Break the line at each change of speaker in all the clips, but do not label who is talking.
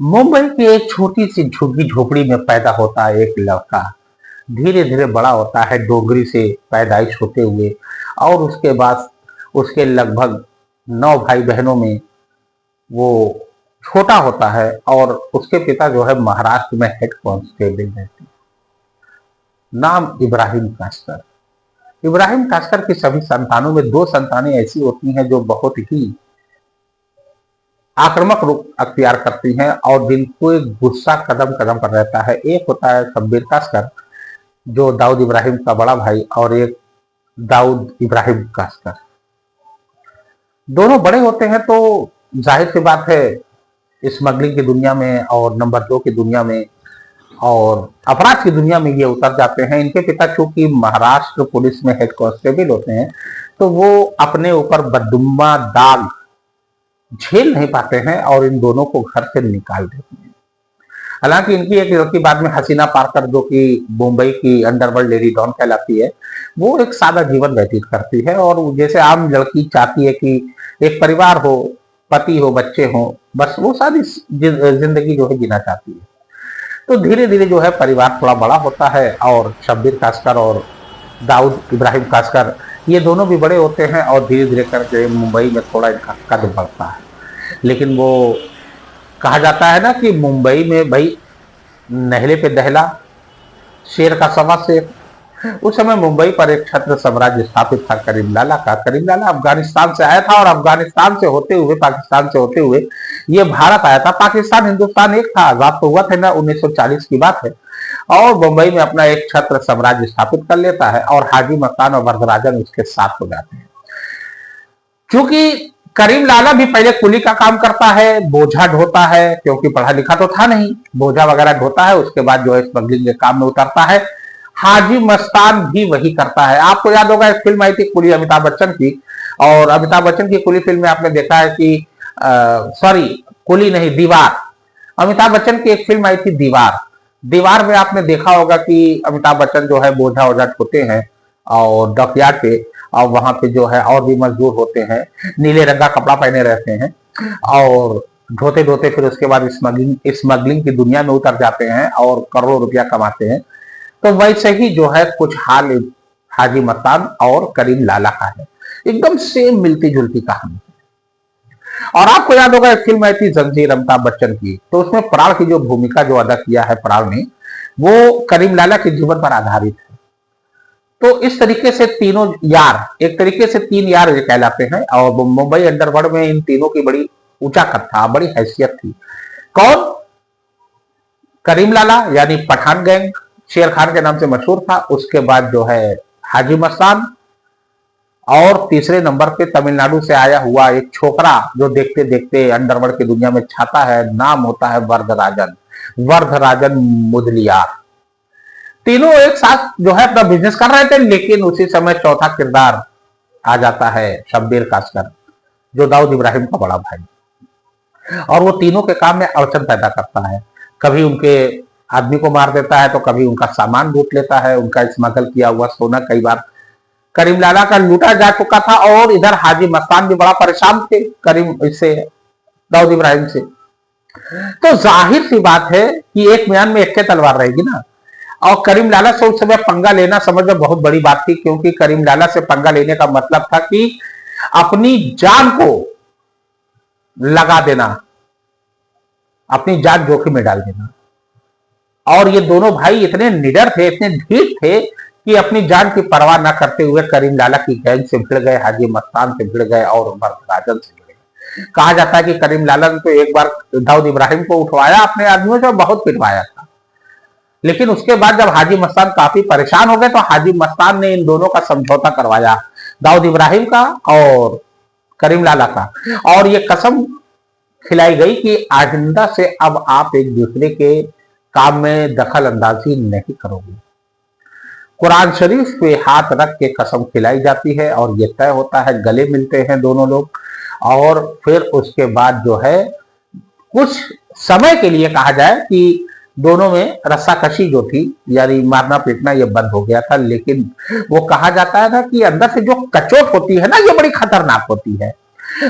मुंबई की एक छोटी सी झुग्गी झोपड़ी में पैदा होता है एक लड़का। धीरे धीरे बड़ा होता है डोगरी से पैदाइश होते हुए। और उसके बाद उसके लगभग 9 भाई बहनों में वो छोटा होता है। और उसके पिता जो है महाराष्ट्र में हेड कांस्टेबल रहते हैं। नाम इब्राहिम कास्कर। इब्राहिम कास्कर की सभी संतानों में 2 संतानें ऐसी होती हैं जो बहुत ही आक्रामक रूप अख्तियार करती हैं और जिनको एक गुस्सा कदम कदम पर रहता है। एक होता है शब्बीर कास्कर जो दाऊद इब्राहिम का बड़ा भाई, और एक दाऊद इब्राहिम कास्कर। दोनों बड़े होते हैं तो जाहिर सी बात है स्मगलिंग की दुनिया में और नंबर 2 की दुनिया में और अपराध की दुनिया में ये उतर जाते हैं। इनके पिता चूंकि महाराष्ट्र पुलिस में हेड कांस्टेबल होते हैं तो वो अपने ऊपर बददुम्मा दाग झेल नहीं पाते हैं और इन दोनों को घर से निकाल देते हैं। हालांकि इनकी एक लड़की बाद में हसीना पारकर जो कि मुंबई की अंडरवर्ल्ड लेडी डॉन कहलाती है, वो एक सादा जीवन व्यतीत करती है और जैसे आम लड़की चाहती है कि एक परिवार हो, पति हो, बच्चे हो, बस वो सादी जिंदगी जो है जीना चाहती है। तो धीरे धीरे जो है परिवार थोड़ा बड़ा होता है और शब्बीर कास्कर और दाऊद इब्राहिम कास्कर ये दोनों भी बड़े होते हैं और धीरे धीरे करके मुंबई में थोड़ा इनका कद बढ़ता है। लेकिन वो कहा जाता है ना कि मुंबई में भाई नहले पे दहला, शेर का सवा शेर। उस समय मुंबई पर एक छत्र साम्राज्य स्थापित था करीम लाला का। करीम लाला अफगानिस्तान से आया था और अफगानिस्तान से होते हुए पाकिस्तान से होते हुए ये भारत आया था। पाकिस्तान हिंदुस्तान एक था, आजाद तो हुआ था ना, 1940 की बात है। और मुंबई में अपना एक छत्र साम्राज्य स्थापित कर लेता है और हाजी मस्तान और वरदराजन उसके साथ हो जाते हैं। क्योंकि करीम लाला भी पहले कुली का काम करता है, बोझा ढोता है, क्योंकि पढ़ा लिखा तो था नहीं, बोझा वगैरह ढोता है। उसके बाद जो है स्मगलिंग के काम में उतरता है। हाजी मस्तान भी वही करता है। आपको याद होगा एक फिल्म आई थी कुली अमिताभ बच्चन की, और अमिताभ बच्चन की कुली फिल्म में आपने देखा है कि सॉरी कुली नहीं, दीवार। अमिताभ बच्चन की एक फिल्म आई थी दीवार। दीवार में आपने देखा होगा कि अमिताभ बच्चन जो है बोझा वोझा ढोते हैं और डॉकयार्ड पे, और वहां पे जो है और भी मजदूर होते हैं, नीले रंग का कपड़ा पहने रहते हैं और ढोते ढोते फिर उसके बाद स्मगलिंग की दुनिया में उतर जाते हैं और करोड़ों रुपया कमाते हैं। तो वैसे ही जो है कुछ हाल हाजी मस्तान और करीम लाला का है, एकदम सेम मिलती जुलती कहानी। और आपको याद होगा एक फिल्म आई थी जंजीर अमिताभ बच्चन की, तो उसमें प्राण की जो भूमिका जो अदा किया है प्राण ने, वो करीम लाला के जीवन पर आधारित है। तो इस तरीके से तीनों यार, एक तरीके से 3 यार कहलाते हैं और मुंबई अंडरवर्ल्ड में इन तीनों की बड़ी ऊंचा कद था, बड़ी हैसियत थी। कौन? करीम लाला यानी पठान गैंग, शेर खान के नाम से मशहूर था। उसके बाद जो है हाजी मस्तान, और तीसरे नंबर पे तमिलनाडु से आया हुआ एक छोकरा जो देखते देखते अंडरवर्ल्ड की दुनिया में छाता है, नाम होता है वरदराजन, वरदराजन मुदलियार। तीनों एक साथ जो है अपना बिजनेस कर रहे थे, लेकिन उसी समय चौथा किरदार आ जाता है शब्बीर कास्कर जो दाऊद इब्राहिम का बड़ा भाई, और वो तीनों के काम में अड़चन पैदा करता है। कभी उनके आदमी को मार देता है तो कभी उनका सामान लूट लेता है, उनका स्मगल किया हुआ सोना कई बार करीम लाला का लूटा जा चुका था। और इधर हाजी मस्तान भी बड़ा परेशान थे करीम इससे, दाऊद इब्राहिम से। तो जाहिर सी बात है कि एक म्यान में एक तलवार रहेगी ना, और करीम लाला से उस समय पंगा लेना समझ में बहुत बड़ी बात थी, क्योंकि करीम लाला से पंगा लेने का मतलब था कि अपनी जान को लगा देना, अपनी जान जोखिम में डाल देना। और ये दोनों भाई इतने निडर थे, इतने धीर थे कि अपनी जान की परवाह न करते हुए करीम लाला की गैंग से भिड़ गए, हाजी मस्तान से भिड़ गए और वरदराजन से भिड़ गए। कहा जाता है कि करीम लाला ने तो एक बार दाऊद इब्राहिम को उठवाया अपने आदमियों से, बहुत पिटवाया था। लेकिन उसके बाद जब हाजी मस्तान काफी परेशान हो गए तो हाजी मस्तान ने इन दोनों का समझौता करवाया, दाऊद इब्राहिम का और करीम लाला का, और ये कसम खिलाई गई कि आइंदा से अब आप एक दूसरे के काम में दखल अंदाजी नहीं करोगे। कुरान शरीफ पे हाथ रख के कसम खिलाई जाती है और ये तय होता है, गले मिलते हैं दोनों लोग। और फिर उसके बाद जो है कुछ समय के लिए कहा जाए कि दोनों में रस्साकशी जो थी, यानी मारना पीटना, ये बंद हो गया था। लेकिन वो कहा जाता है ना कि अंदर से जो कचोट होती है ना, ये बड़ी खतरनाक होती है।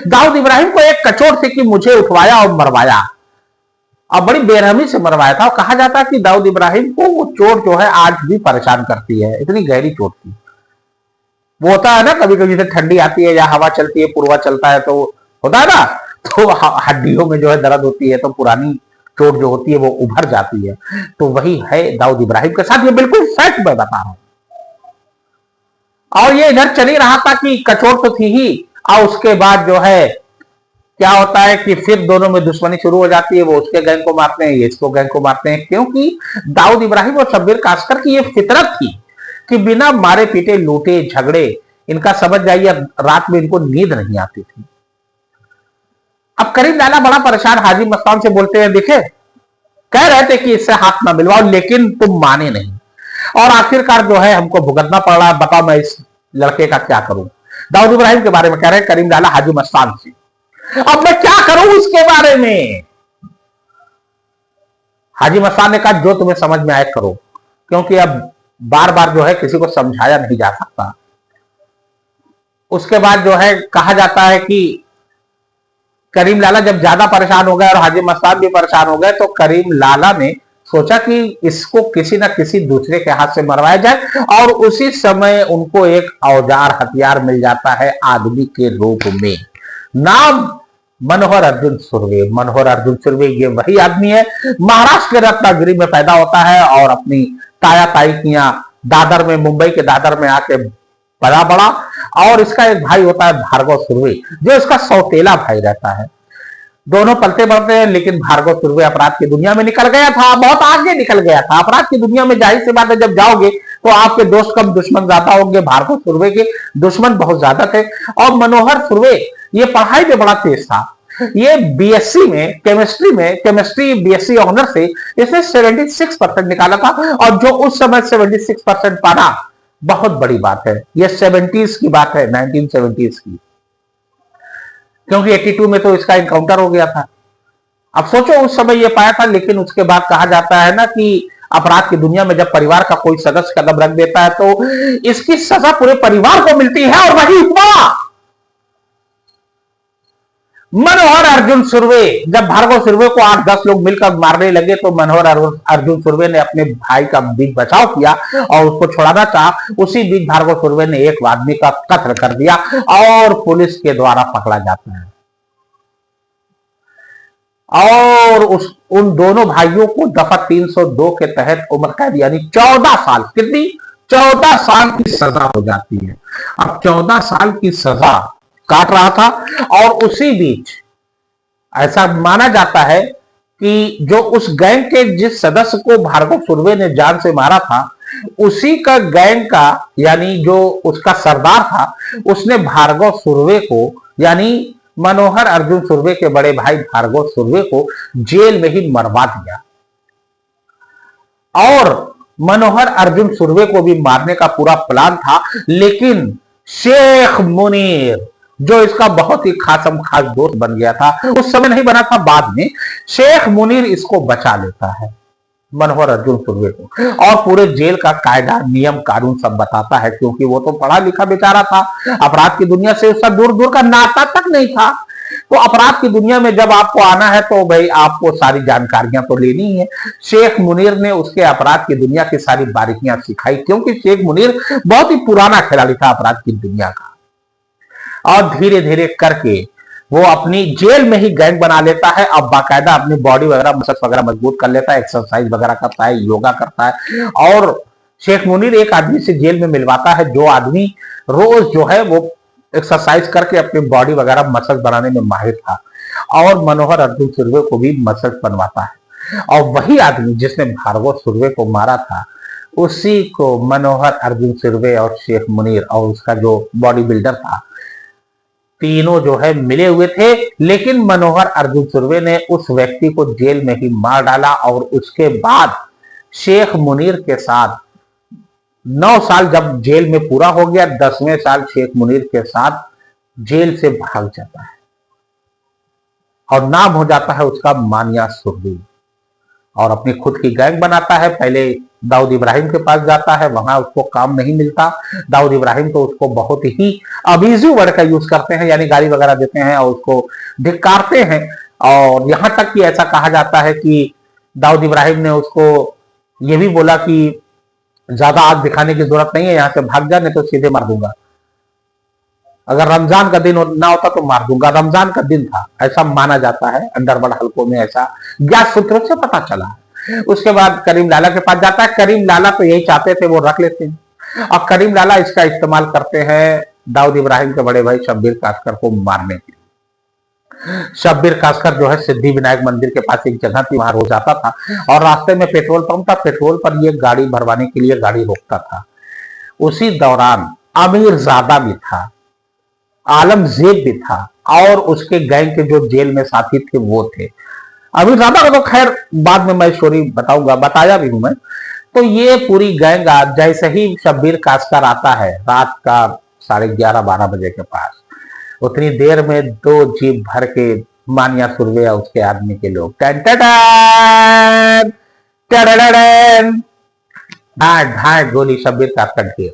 दाऊद इब्राहिम को एक कचोट थी कि मुझे उठवाया और मरवाया, और बड़ी बेरहमी से मरवाया था। और कहा जाता है कि दाऊद इब्राहिम को वो चोट जो है आज भी परेशान करती है, इतनी गहरी चोट थी। वो होता है ना, कभी कभी जैसे ठंडी आती है या हवा चलती है, पूर्वा चलता है, तो होता है ना, तो हड्डियों में जो है दर्द होती है, तो पुरानी चोट जो होती है वो उभर जाती है। तो वही है दाऊद इब्राहिम के साथ, ये बिल्कुल फैक्ट मैं बता रहा हूं। और ये इधर चल ही रहा था कि कचोट तो थी ही, और उसके बाद जो है क्या होता है कि फिर दोनों में दुश्मनी शुरू हो जाती है। वो उसके गैंग को मारते हैं, ये इसको गैंग को मारते हैं, क्योंकि दाऊद इब्राहिम और शब्बीर कासकर की ये फितरत थी कि बिना मारे पीटे, लूटे झगड़े, इनका समझ जाइए रात में इनको नींद नहीं आती थी। अब करीम लाला बड़ा परेशान हाजी मस्तान से बोलते हैं, देखे कह रहे थे कि इससे हाथ ना मिलवाओ, लेकिन तुम माने नहीं, और आखिरकार जो है हमको भुगतना पड़ रहा है, बताओ मैं इस लड़के का क्या करूं। दाऊद इब्राहिम के बारे में कह रहे हैं करीम लाला हाजी मस्तान से, अब मैं क्या करूं उसके बारे में। हाजी मस्तान ने कहा जो तुम्हें समझ में आए करो, क्योंकि अब बार बार जो है किसी को समझाया नहीं जा सकता। उसके बाद जो है कहा जाता है कि करीम लाला जब ज्यादा परेशान हो गए और हाजी मस्तान भी परेशान हो गए, तो करीम लाला ने सोचा कि इसको किसी ना किसी दूसरे के हाथ से मरवाया जाए, और उसी समय उनको एक औजार हथियार मिल जाता है आदमी के रूप में। नाम मनोहर अर्जुन सुर्वे। मनोहर अर्जुन सुर्वे ये वही आदमी है, महाराष्ट्र के रत्नागिरी में पैदा होता है और अपनी ताया ताई किया दादर में, मुंबई के दादर में आके पला बड़ा। और इसका एक भाई होता है भार्गव सुर्वे, जो इसका सौतेला भाई रहता है। दोनों पलते बढ़ते हैं, लेकिन भार्गव सुर्वे अपराध की दुनिया में निकल गया था, बहुत आगे निकल गया था अपराध की दुनिया में। जाहिर सी बात है, जब जाओगे तो आपके दोस्त कम दुश्मन ज्यादा होंगे। भार्गव सुर्वे के दुश्मन बहुत ज्यादा थे। और मनोहर सुर्वे ये पढ़ाई में बड़ा तेज था। ये बीएससी में केमिस्ट्री बीएससी ऑनर से इसने 76% निकाला था, और जो उस समय 76% पाना बहुत बड़ी बात है। ये 70s की बात है, 1970s की, क्योंकि 82 में तो इसका इनकाउंटर हो गया था। अब सोचो उस समय ये पाया था, लेकिन उसके बाद कहा जाता है ना कि अपराध की दुनिया में जब परिवार का कोई सदस्य कदम रख देता है तो इसकी सजा पूरे परिवार को मिलती है, और वही हुआ। मनोहर अर्जुन सुर्वे, जब भार्गव सुर्वे को 8-10 लोग मिलकर मारने लगे, तो मनोहर अर्जुन सुर्वे ने अपने भाई का बीच बचाव किया और उसको छुड़ाना चाहा। उसी बीच भार्गव सुर्वे ने एक आदमी का कत्ल कर दिया और पुलिस के द्वारा पकड़ा जाता है। और उन दोनों भाइयों को दफा 302 के तहत उम्र कैद यानी 14 साल, कितनी 14 साल की सजा हो जाती है। अब 14 साल की सजा काट रहा था, और उसी बीच ऐसा माना जाता है कि जो उस गैंग के जिस सदस्य को भार्गव सुर्वे ने जान से मारा था, उसी का गैंग का यानी जो उसका सरदार था, उसने भार्गव सुर्वे को यानी मनोहर अर्जुन सुर्वे के बड़े भाई भार्गव सुर्वे को जेल में ही मरवा दिया। और मनोहर अर्जुन सुर्वे को भी मारने का पूरा प्लान था, लेकिन शेख मुनीर, जो इसका बहुत ही खासम खास दोस्त बन गया था, उस समय नहीं बना था, बाद में शेख मुनीर इसको बचा लेता है, मनोहर अर्जुन सुर्वे को, और पूरे जेल का कायदा नियम कानून सब बताता है, क्योंकि वो तो पढ़ा लिखा बेचारा था, अपराध की दुनिया से उसका दूर दूर का नाता तक नहीं था। तो अपराध की दुनिया में जब आपको आना है तो भाई आपको सारी जानकारियां तो लेनी है। शेख मुनीर ने उसके अपराध की दुनिया की सारी बारीकियां सिखाई, क्योंकि शेख मुनीर बहुत ही पुराना खिलाड़ी था अपराध की दुनिया का। और धीरे धीरे करके वो अपनी जेल में ही गैंग बना लेता है। अब बाकायदा अपनी बॉडी वगैरह मसल्स वगैरह मजबूत कर लेता है, एक्सरसाइज वगैरह करता है, योगा करता है। और शेख मुनीर एक आदमी से जेल में मिलवाता है, जो आदमी रोज जो है वो एक्सरसाइज करके अपनी बॉडी वगैरह मसल्स बनाने में माहिर था, और मनोहर अर्जुन सुर्वे को भी मसल्स बनवाता है। और वही आदमी जिसने भार्गव सुर्वे को मारा था, उसी को मनोहर अर्जुन सुर्वे और शेख मुनीर और उसका जो बॉडी बिल्डर था, तीनों जो है मिले हुए थे। लेकिन मनोहर अर्जुन सुर्वे ने उस व्यक्ति को जेल में ही मार डाला, और उसके बाद शेख मुनीर के साथ 9 साल जब जेल में पूरा हो गया, 10वें साल शेख मुनीर के साथ जेल से भाग जाता है, और नाम हो जाता है उसका मानिया सुर्वे, और अपनी खुद की गैंग बनाता है। पहले दाऊद इब्राहिम के पास जाता है, वहां उसको काम नहीं मिलता। दाऊद इब्राहिम तो उसको बहुत ही अब्यूजिव वर्ड का यूज करते हैं, यानी गाली वगैरह देते हैं और उसको धिक्कारते हैं। और यहां तक कि ऐसा कहा जाता है कि दाऊद इब्राहिम ने उसको ये भी बोला कि ज्यादा आग दिखाने की जरूरत नहीं है, यहां से भाग जा, नहीं तो सीधे मार दूंगा। अगर रमजान का दिन ना होता तो मार दूंगा। रमजान का दिन था, ऐसा माना जाता है, अंडरवर्ल्ड हलकों में ऐसा ज्ञात सूत्रों से पता चला। उसके बाद करीम लाला के पास जाता है। करीम लाला तो यही चाहते थे, वो रख लेते हैं, और करीम लाला इसका इस्तेमाल करते हैं दाऊद इब्राहिम के बड़े भाई शब्बीर कासकर को मारने के लिए। शब्बीर कासकर जो है सिद्धि विनायक मंदिर के पास एक जगह थी, वहां रोज आता था, और रास्ते में पेट्रोल पंप था, पेट्रोल पर ये गाड़ी भरवाने के लिए गाड़ी रोकता था। उसी दौरान अमीर ज्यादा भी था, आलमजेब भी था, और उसके गैंग के जो जेल में साथी थे वो थे। अमीर ज्यादा का तो खैर बाद में मैं स्टोरी बताऊंगा, बताया भी हूं मैं। तो ये पूरी गैंग जैसे ही शब्बीर कासकर आता है रात का 11:30-12 बजे के पास, उतनी देर में 2 जीप भर के मानिया सुरवे या उसके आदमी के लोग ढाई गोली शब्बीर कासकर ढेर।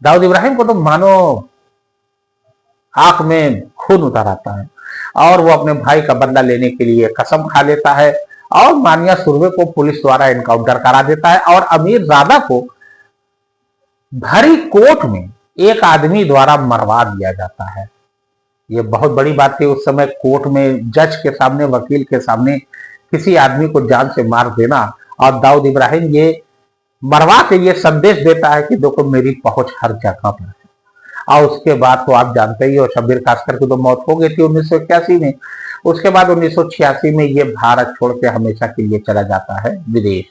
दाऊद इब्राहिम को तो मानो आंख में खून उतर आता है, और वो अपने भाई का बदला लेने के लिए कसम खा लेता है, और मानिया सुरवे को पुलिस द्वारा एनकाउंटर करा देता है, और अमीर ज्यादा को भरी कोर्ट में एक आदमी द्वारा मरवा दिया जाता है। ये बहुत बड़ी बात थी उस समय, कोर्ट में जज के सामने, वकील के सामने किसी आदमी को जान से मार देना। और दाऊद इब्राहिम ये मरवा के ये संदेश देता है कि देखो मेरी पहुंच हर जगह पर है। और उसके बाद तो आप जानते ही हो, शब्बीर कासकर की तो मौत हो गई थी 1981 में। उसके बाद 1986 में ये भारत छोड़ के हमेशा के लिए चला जाता है विदेश,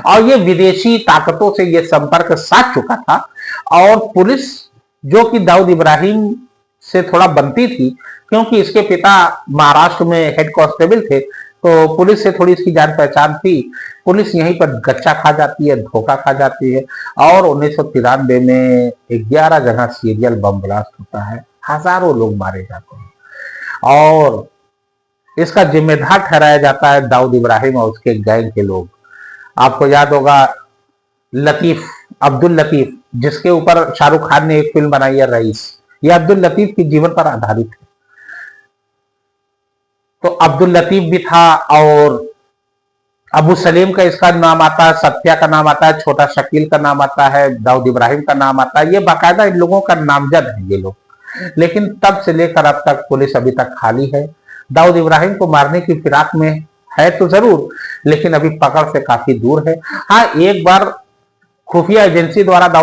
और ये विदेशी ताकतों से ये संपर्क साध चुका था। और पुलिस जो कि दाऊद इब्राहिम से थोड़ा बनती थी, क्योंकि इसके पिता महाराष्ट्र में हेड कांस्टेबल थे, तो पुलिस से थोड़ी इसकी जान पहचान थी। पुलिस यहीं पर गच्चा खा जाती है, धोखा खा जाती है, और 1993 में 11 जगह सीरियल बम ब्लास्ट होता है, हजारों लोग मारे जाते हैं, और इसका जिम्मेदार ठहराया जाता है दाऊद इब्राहिम और उसके गैंग के लोग। आपको याद होगा लतीफ, अब्दुल लतीफ, जिसके ऊपर शाहरुख खान ने एक फिल्म बनाई है रईस, ये अब्दुल लतीफ के जीवन पर आधारित है। तो अब्दुल लतीफ भी था, और अबू सलीम का इसका नाम आता है, सत्या का नाम आता है, छोटा शकील का नाम आता है, दाऊद इब्राहिम का नाम आता है। ये बाकायदा इन लोगों का नामजद है ये लोग। लेकिन तब से लेकर अब तक पुलिस अभी तक खाली है। दाऊद इब्राहिम को मारने की फिराक में है तो जरूर, लेकिन अभी पकड़ से काफी दूर है। हाँ, एक बार खुफिया एजेंसी द्वारा दाऊद